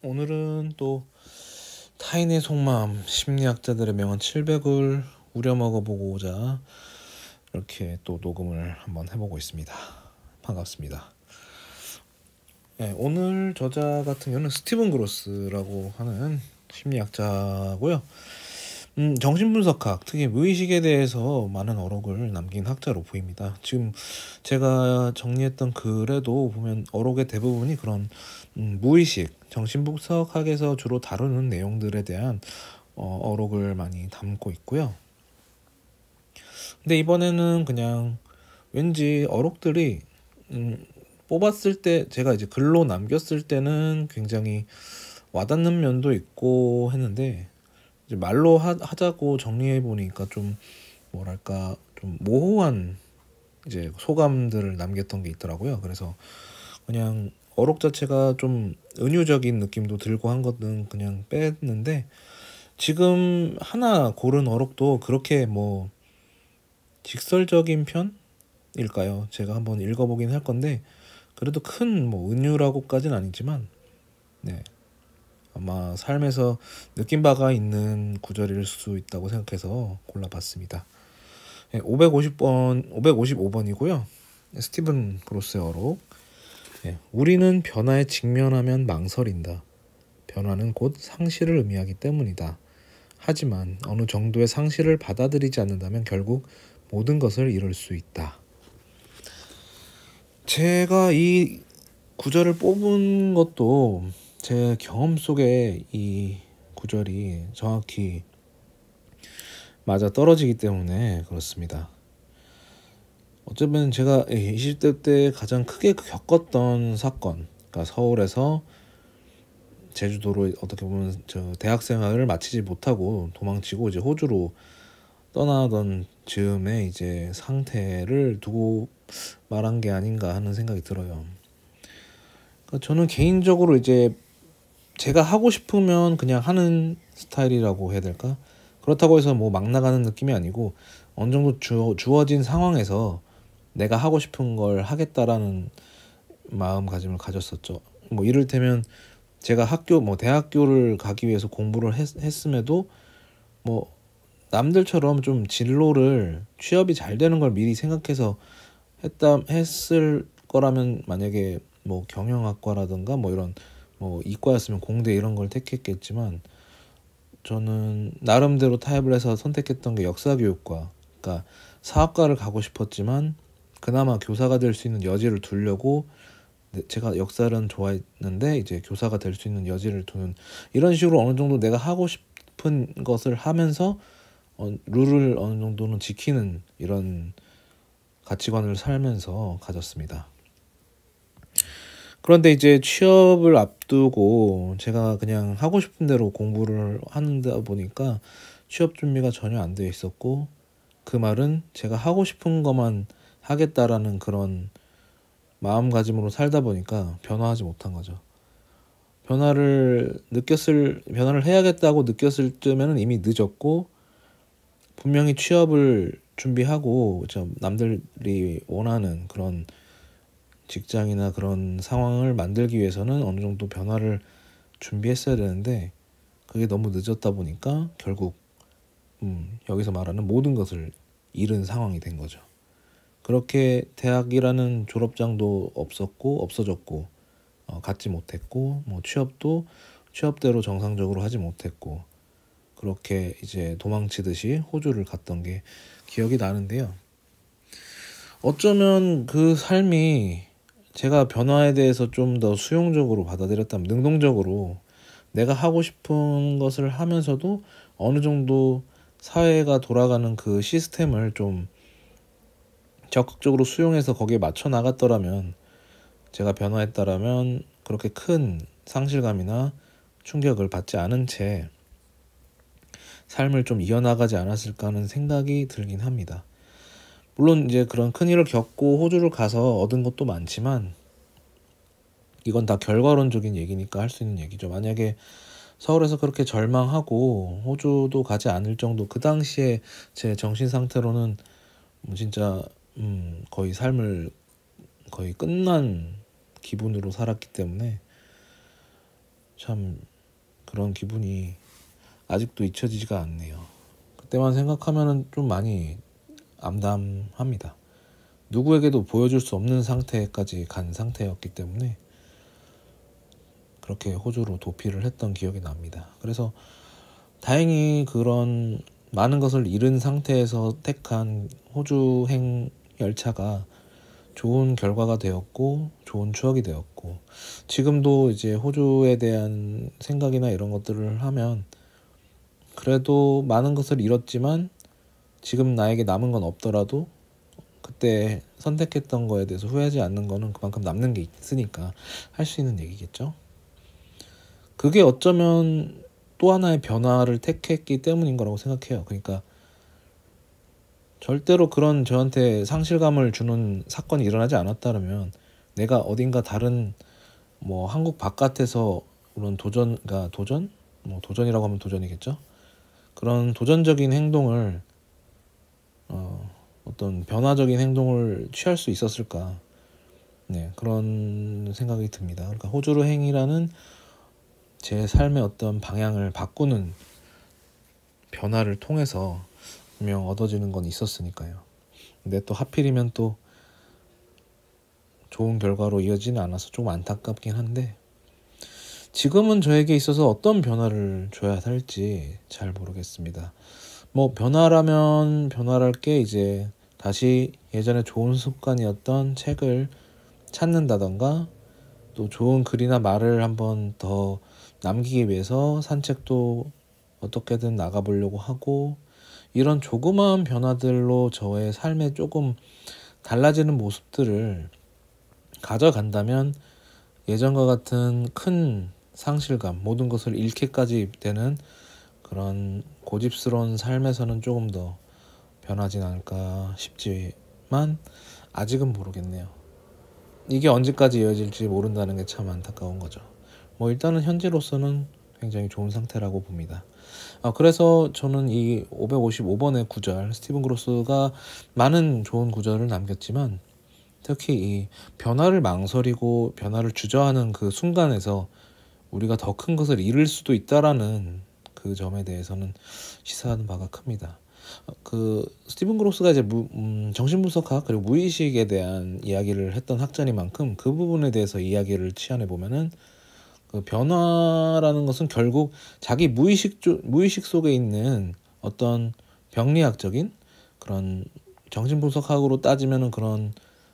오늘은 또 타인의 속마음, 심리학자들의 명언 700을 우려먹어보고자 이렇게 또 녹음을 한번 해보고 있습니다. 반갑습니다. 네, 오늘 저자 같은 경우는 스티븐 그로스라고 하는 심리학자고요. 정신분석학, 특히 무의식에 대해서 많은 어록을 남긴 학자로 보입니다. 지금 제가 정리했던 글에도 보면 어록의 대부분이 그런 무의식, 정신분석학에서 주로 다루는 내용들에 대한 어록을 많이 담고 있고요. 근데 이번에는 그냥 왠지 어록들이 뽑았을 때, 제가 이제 글로 남겼을 때는 굉장히 와닿는 면도 있고 했는데, 이제 말로 하자고 정리해 보니까 좀 뭐랄까 좀 모호한 이제 소감들을 남겼던 게 있더라고요. 그래서 그냥 어록 자체가 좀 은유적인 느낌도 들고 한 것은 그냥 뺐는데, 지금 하나 고른 어록도 그렇게 뭐 직설적인 편일까요? 제가 한번 읽어보긴 할 건데, 그래도 큰 뭐 은유라고까지는 아니지만, 네, 아마 삶에서 느낀 바가 있는 구절일 수 있다고 생각해서 골라봤습니다. 555번이고요. 스티븐 그로스의 어록. 우리는 변화에 직면하면 망설인다. 변화는 곧 상실을 의미하기 때문이다. 하지만 어느 정도의 상실을 받아들이지 않는다면 결국 모든 것을 잃을 수 있다. 제가 이 구절을 뽑은 것도 제 경험 속에 이 구절이 정확히 맞아 떨어지기 때문에 그렇습니다. 어쩌면 제가 20대 때 가장 크게 겪었던 사건, 그러니까 서울에서 제주도로 어떻게 보면 저 대학생활을 마치지 못하고 도망치고 이제 호주로 떠나던 즈음에 이제 상태를 두고 말한 게 아닌가 하는 생각이 들어요. 그러니까 저는 개인적으로 이제 제가 하고 싶으면 그냥 하는 스타일이라고 해야 될까? 그렇다고 해서 뭐 막 나가는 느낌이 아니고 어느 정도 주어진 상황에서 내가 하고 싶은 걸 하겠다라는 마음가짐을 가졌었죠. 뭐 이를테면 제가 대학교를 가기 위해서 공부를 했음에도 뭐 남들처럼 좀 진로를 취업이 잘 되는 걸 미리 생각해서 했을 거라면, 만약에 뭐 경영학과라든가 뭐 이런 뭐 이과였으면 공대 이런 걸 택했겠지만, 저는 나름대로 타협을 해서 선택했던 게 역사교육과, 그러니까 사학과를 가고 싶었지만 그나마 교사가 될 수 있는 여지를 두려고, 제가 역사는 좋아했는데 이제 교사가 될 수 있는 여지를 두는, 이런 식으로 어느 정도 내가 하고 싶은 것을 하면서 룰을 어느 정도는 지키는 이런 가치관을 살면서 가졌습니다. 그런데 이제 취업을 앞두고 제가 그냥 하고 싶은 대로 공부를 하다 보니까 취업 준비가 전혀 안 돼 있었고, 그 말은 제가 하고 싶은 것만 하겠다라는 그런 마음가짐으로 살다 보니까 변화하지 못한 거죠. 변화를 해야겠다고 느꼈을 때면은 이미 늦었고, 분명히 취업을 준비하고 남들이 원하는 그런 직장이나 그런 상황을 만들기 위해서는 어느 정도 변화를 준비했어야 되는데, 그게 너무 늦었다 보니까 결국 여기서 말하는 모든 것을 잃은 상황이 된 거죠. 그렇게 대학이라는 졸업장도 없어졌고, 갖지 못했고, 뭐 취업도 취업대로 정상적으로 하지 못했고, 그렇게 이제 도망치듯이 호주를 갔던 게 기억이 나는데요. 어쩌면 그 삶이 제가 변화에 대해서 좀 더 수용적으로 받아들였다면, 능동적으로 내가 하고 싶은 것을 하면서도 어느 정도 사회가 돌아가는 그 시스템을 좀 적극적으로 수용해서 거기에 맞춰 나갔더라면, 제가 변화했다라면 그렇게 큰 상실감이나 충격을 받지 않은 채 삶을 좀 이어나가지 않았을까 하는 생각이 들긴 합니다. 물론 이제 그런 큰일을 겪고 호주를 가서 얻은 것도 많지만, 이건 다 결과론적인 얘기니까 할 수 있는 얘기죠. 만약에 서울에서 그렇게 절망하고 호주도 가지 않을 정도, 그 당시에 제 정신 상태로는 진짜 거의 삶을 거의 끝난 기분으로 살았기 때문에, 참 그런 기분이 아직도 잊혀지지가 않네요. 그때만 생각하면은 좀 많이 암담합니다. 누구에게도 보여줄 수 없는 상태까지 간 상태였기 때문에 그렇게 호주로 도피를 했던 기억이 납니다. 그래서 다행히 그런 많은 것을 잃은 상태에서 택한 호주행 열차가 좋은 결과가 되었고 좋은 추억이 되었고, 지금도 이제 호주에 대한 생각이나 이런 것들을 하면 그래도 많은 것을 잃었지만 지금 나에게 남은 건 없더라도 그때 선택했던 거에 대해서 후회하지 않는 거는 그만큼 남는 게 있으니까 할 수 있는 얘기겠죠. 그게 어쩌면 또 하나의 변화를 택했기 때문인 거라고 생각해요. 그러니까 절대로 그런 저한테 상실감을 주는 사건이 일어나지 않았다면 내가 어딘가 다른 뭐 한국 바깥에서 그런 도전? 뭐 도전이라고 하면 도전이겠죠. 그런 도전적인 행동을 어떤 변화적인 행동을 취할 수 있었을까? 네, 그런 생각이 듭니다. 그러니까 호주로행이라는 제 삶의 어떤 방향을 바꾸는 변화를 통해서 분명 얻어지는 건 있었으니까요. 근데 또 하필이면 또 좋은 결과로 이어지는 않아서 좀 안타깝긴 한데, 지금은 저에게 있어서 어떤 변화를 줘야 할지 잘 모르겠습니다. 뭐 변화라면 변화랄 게 이제 다시 예전에 좋은 습관이었던 책을 찾는다던가, 또 좋은 글이나 말을 한번 더 남기기 위해서 산책도 어떻게든 나가보려고 하고, 이런 조그마한 변화들로 저의 삶에 조금 달라지는 모습들을 가져간다면 예전과 같은 큰 상실감, 모든 것을 잃기까지 되는 그런 고집스러운 삶에서는 조금 더 변하진 않을까 싶지만 아직은 모르겠네요. 이게 언제까지 이어질지 모른다는 게 참 안타까운 거죠. 뭐 일단은 현재로서는 굉장히 좋은 상태라고 봅니다. 그래서 저는 이 555번의 구절, 스티븐 그로스가 많은 좋은 구절을 남겼지만 특히 이 변화를 망설이고 변화를 주저하는 그 순간에서 우리가 더 큰 것을 잃을 수도 있다라는 그 점에 대해서는 시사하는 바가 큽니다. 그 스티븐 그로스가 이제 정신분석학 그리고 무의식에 대한 이야기를 했던 학자니만큼 그 부분에 대해서 이야기를 치환해 보면은 그 변화라는 것은 결국 자기 무의식 속에 있는 어떤 병리학적인 그런 정신분석학으로 따지면은 그런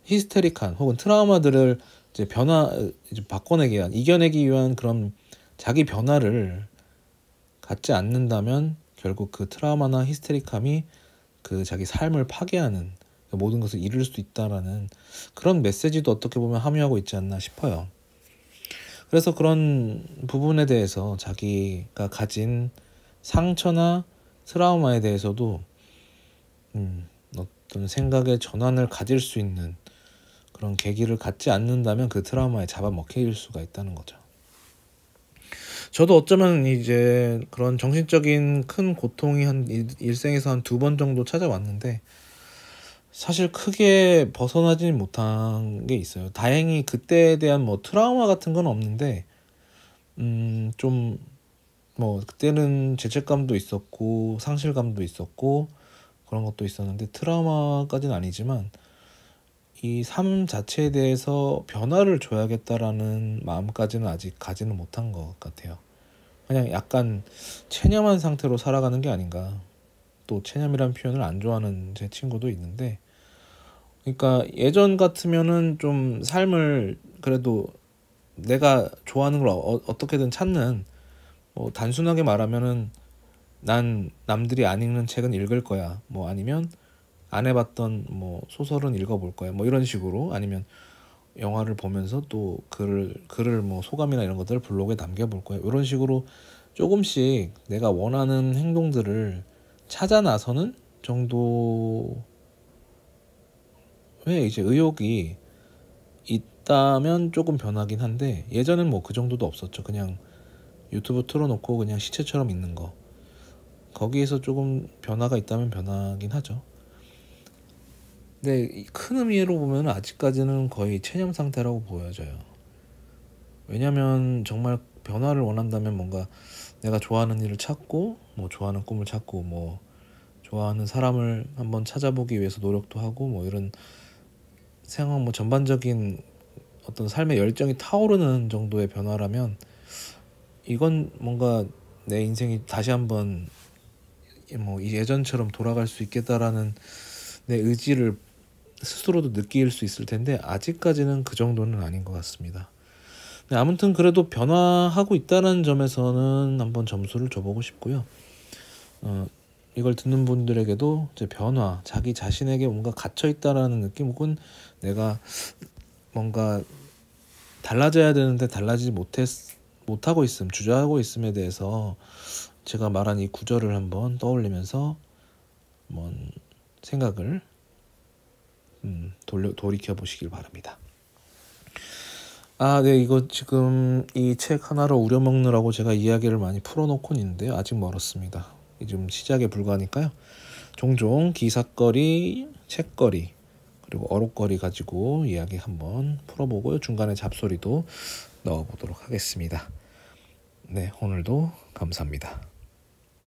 히스테릭한 혹은 트라우마들을 이제 이제 바꿔내기 위한, 이겨내기 위한 그런 자기 변화를 갖지 않는다면 결국 그 트라우마나 히스테릭함이 그 자기 삶을 파괴하는, 모든 것을 잃을 수 있다라는 그런 메시지도 어떻게 보면 함유하고 있지 않나 싶어요. 그래서 그런 부분에 대해서 자기가 가진 상처나 트라우마에 대해서도 어떤 생각의 전환을 가질 수 있는 그런 계기를 갖지 않는다면 그 트라우마에 잡아먹힐 수가 있다는 거죠. 저도 어쩌면 이제 그런 정신적인 큰 고통이 일생에서 한 2번 정도 찾아왔는데 사실 크게 벗어나지 못한 게 있어요. 다행히 그때에 대한 뭐 트라우마 같은 건 없는데 좀 뭐 그때는 죄책감도 있었고 상실감도 있었고 그런 것도 있었는데 트라우마까지는 아니지만 이 삶 자체에 대해서 변화를 줘야겠다라는 마음까지는 아직 가지는 못한 것 같아요. 그냥 약간 체념한 상태로 살아가는 게 아닌가. 또 체념이라는 표현을 안 좋아하는 제 친구도 있는데, 그러니까 예전 같으면은 좀 삶을 그래도 내가 좋아하는 걸 어떻게든 찾는, 뭐 단순하게 말하면은 난 남들이 안 읽는 책은 읽을 거야, 뭐 아니면 안 해봤던 뭐 소설은 읽어볼 거야, 뭐 이런 식으로, 아니면 영화를 보면서 또 글을 뭐 소감이나 이런 것들을 블로그에 남겨볼 거야, 이런 식으로 조금씩 내가 원하는 행동들을 찾아 나서는 정도의 이제 의욕이 있다면 조금 변하긴 한데, 예전엔 뭐 그 정도도 없었죠. 그냥 유튜브 틀어놓고 그냥 시체처럼 있는 거, 거기에서 조금 변화가 있다면 변하긴 하죠. 근데 큰 의미로 보면 아직까지는 거의 체념 상태라고 보여져요. 왜냐면 정말 변화를 원한다면 뭔가 내가 좋아하는 일을 찾고 뭐 좋아하는 꿈을 찾고 뭐 좋아하는 사람을 한번 찾아보기 위해서 노력도 하고 뭐 이런 생각 뭐 전반적인 어떤 삶의 열정이 타오르는 정도의 변화라면 이건 뭔가 내 인생이 다시 한번 뭐 예전처럼 돌아갈 수 있겠다라는 내 의지를 스스로도 느낄 수 있을 텐데 아직까지는 그 정도는 아닌 것 같습니다. 아무튼 그래도 변화하고 있다는 점에서는 한번 점수를 줘보고 싶고요. 이걸 듣는 분들에게도 이제 변화, 자기 자신에게 뭔가 갇혀 있다라는 느낌 혹은 내가 뭔가 달라져야 되는데 달라지지 못하고 있음, 주저하고 있음에 대해서 제가 말한 이 구절을 한번 떠올리면서 한번 생각을 돌이켜 보시길 바랍니다. 네, 이거 지금 이 책 하나로 우려먹느라고 제가 이야기를 많이 풀어놓고 있는데요. 아직 멀었습니다. 지금 시작에 불과하니까요. 종종 기사거리, 책거리, 그리고 어록거리 가지고 이야기 한번 풀어보고요. 중간에 잡소리도 넣어보도록 하겠습니다. 네, 오늘도 감사합니다.